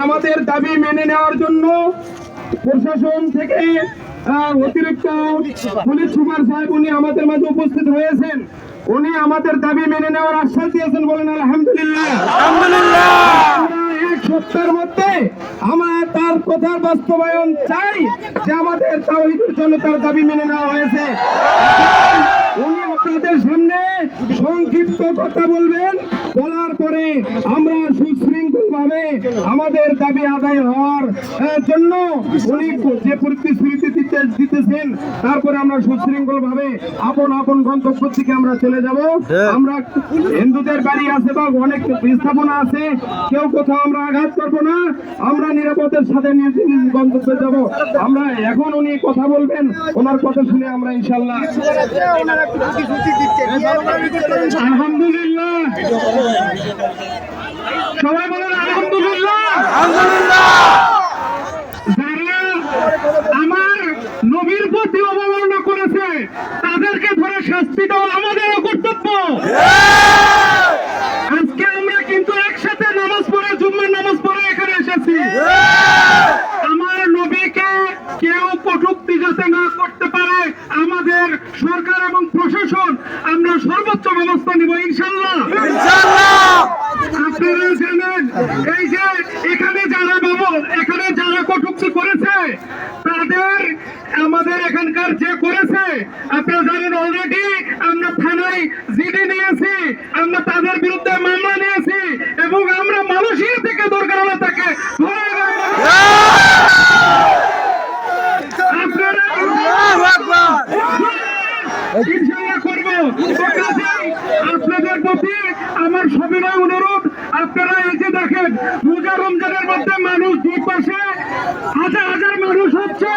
আমাদের দাবি মেনে নেওয়ার জন্য প্রশাসন থেকে অতিরিক্ত পুলিশ সুপার সাহেব উনি আমাদের মাঝে উপস্থিত হয়েছেন। উনি আমাদের দাবি মেনে নেওয়ার আশ্বাস দিয়েছেন। বলেন আলহামদুলিল্লাহ। এক সপ্তাহের মধ্যে আমরা তার কথার বাস্তবায়ন চাই যে আমাদের তাওহীদের জন্য তার দাবি মেনে নেওয়া হয়েছে। উনি আপনাদের সামনে সংক্ষিপ্ত কথা বলবেন, বলার পরে আমরা সুশৃঙ্খল ভাবে আমাদের দাবি আদায় হওয়ার জন্য উনি যে প্রতিশ্রুতি দিতেছেন, তারপরে আমরা সুশৃঙ্খল ভাবে আপন আপন গন্তব্য থেকে আমরা চলে যাব। আমরা হিন্দুদের বাড়ি আছে বা অনেক স্থাপনা আছে, কেউ কোথাও আমরা আঘাত করবো না, আমরা নিরাপদের সাথে নিজ নিজ গন্তব্যে যাব। আমরা এখন উনি কথা বলবেন, ওনার কথা শুনে আমরা ইনশাল্লাহ। আলহামদুলিল্লাহ, সবাই বলেন আলহামদুলিল্লাহ। যারা আমার নবীর প্রতি অবমাননা করেছে তাদেরকে ধরে শাস্তি দেওয়া আমাদেরও কর্তব্য। আজকে আমরা কিন্তু একসাথে নামাজ পড়ে, জুম্মার নামাজ পড়ে এখানে এসেছি। আমার নবীকে কেউ কটূক্তি যাতে না করতে পারে, আমাদের সরকার এবং প্রশাসন আমরা সর্বোচ্চ ব্যবস্থা নিব ইনশাআল্লাহ। আপনারা জানেন, এই যে এখানে যারা কটূক্তি করেছে তাদের আমাদের এখানকার যে করেছে, আপনারা জানেন অলরেডি আমরা থানায় জিডি নিয়েছি, আমরা তাদের বিরুদ্ধে মামলা নিয়েছি এবং আমরা মালয়েশিয়া থেকে দরকার হলে তাকে আপনাদের প্রতি আমার সবিনয় অনুরোধ, আপনারা এই যে দেখেন রোজা রমজানের মধ্যে মানুষ দুই পাশে হাজার হাজার মানুষ হচ্ছে,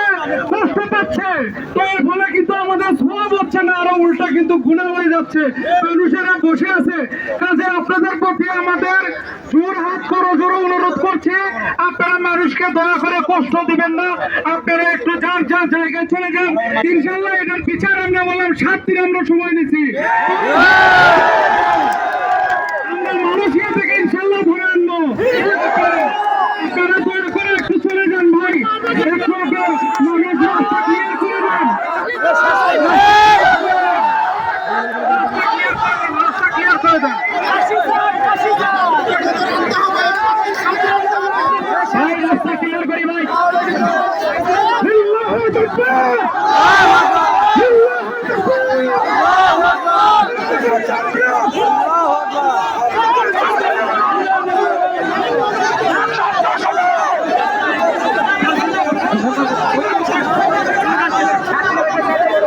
কষ্ট পাচ্ছে, তো এর ফলে কিন্তু আমাদের সওয়াব হচ্ছে না, আরো উল্টা কিন্তু গুনাহ হয়ে যাচ্ছে, মানুষেরা বসে আছে। কাজে আপনাদের প্রতি আমাদের জোর হাত করজোড়ে অনুরোধ করছি, আপনারা মানুষকে দয়া করে কষ্ট দিবেন না, আপনারা একটু যার যার জায়গায় চলে যান। ইনশাআল্লাহ এটার বিচার আমরা বললাম 7 দিন আমরা সময় নিছি, আমরা মালয়েশিয়া থেকে ইনশাআল্লাহ ধরে আনবো। আপনারা দয়া করে একটু চলে যান ভাই, একটু মানুষ রাস্তা ক্লিয়ার করে দেন, রাস্তা ক্লিয়ার করে দেন ভাই, রাস্তা ক্লিয়ার করি ভাই।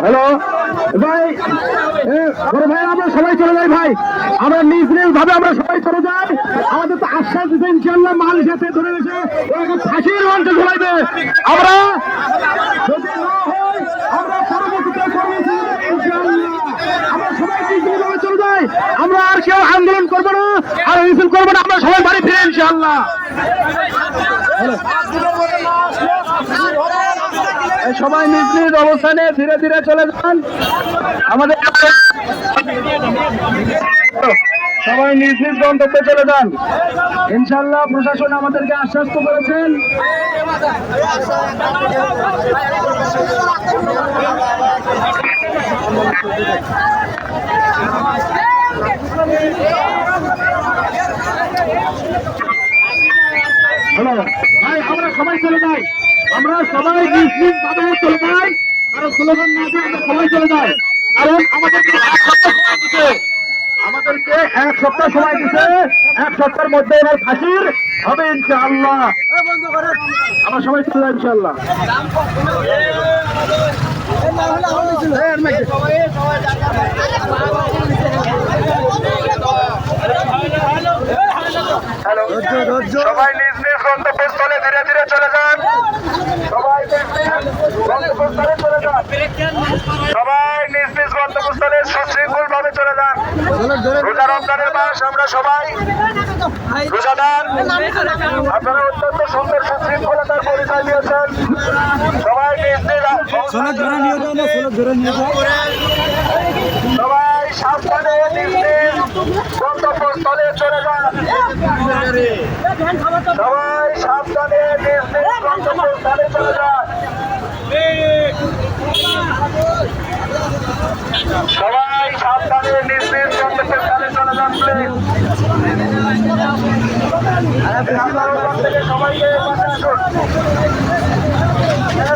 হ্যালো ভাই, বড় ভাই আমরা সবাই চলে যাই ভাই, আমরা নিজ নিজ ভাবে আমরা সবাই চলে যাই। আমাদের তো আশ্বাস দিতে ইনশাআল্লাহ মাল সাথে ধরে এসে ফাঁসির মঞ্চে ঝুলাইবে। আমরা যদি না হয় আমরা পরবর্তীতে ইনশাআল্লাহ আমরা সবাই নিজ নিজ ভাবে চলে যাই। আমরা আর কেউ আন্দোলন করবো না, আর মিছিল করবো না, আমরা সবাই বাড়ি ফিরে ইনশাআল্লাহ। সবাই নিজ নিজ অবস্থানে ধীরে ধীরে চলে যান। আমাদের সবাই নিজ নিজ গন্তব্যে চলে যান ইনশাআল্লাহ। প্রশাসন আমাদেরকে আশ্বস্ত করেছেন। হ্যালো ভাই, আমরা সবাই চলে যাই, আমরা সবাই নিজ নিজ ভাবে চলে যাই, কারণ স্লোগান না দিয়ে আমরা সবাই চলে যাই, কারণ আমাদেরকে এক সপ্তাহ সময় দিচ্ছে, এক সপ্তাহের মধ্যে এবার ফাঁসির হবে ইনশাআল্লাহ। আমরা সবাই চলে যাই ইনশাআল্লাহ। সবাই নিজ নিজ গন্তব্যস্থলে ধীরে ধীরে চলে যান, সবাই নিজ নিজ গন্তব্যস্থলে চলে যান, সবাই নিজ নিজ গন্তব্যস্থলে সুশৃঙ্খল ভাবে চলে যান। রোজা রমজানের মাস, আমরা সবাই রোজাদার, আপনারা অত্যন্ত সুন্দর সুশৃঙ্খলতার পরিচয় দিয়েছেন। সবাই নিজ নিজ সবাই সাবধানে নিজ নিজ গন্তব্যস্থলে চলে যান। সবাই সাবধানে নিজ নিজ গন্তব্যস্থলে চলে যান। সবাই সাবধানে নিজ নিজ গন্তব্যস্থলে চলে যান প্লিজ। থেকে সবাইকে পাশে আসুন।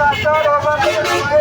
রাস্তার ওপর থেকে সবাই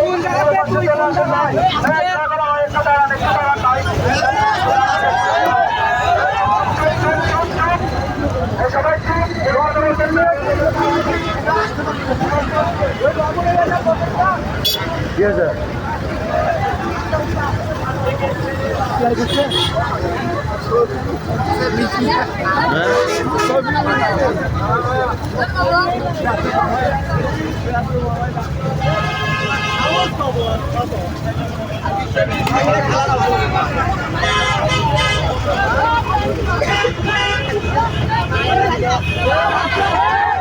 Yeah.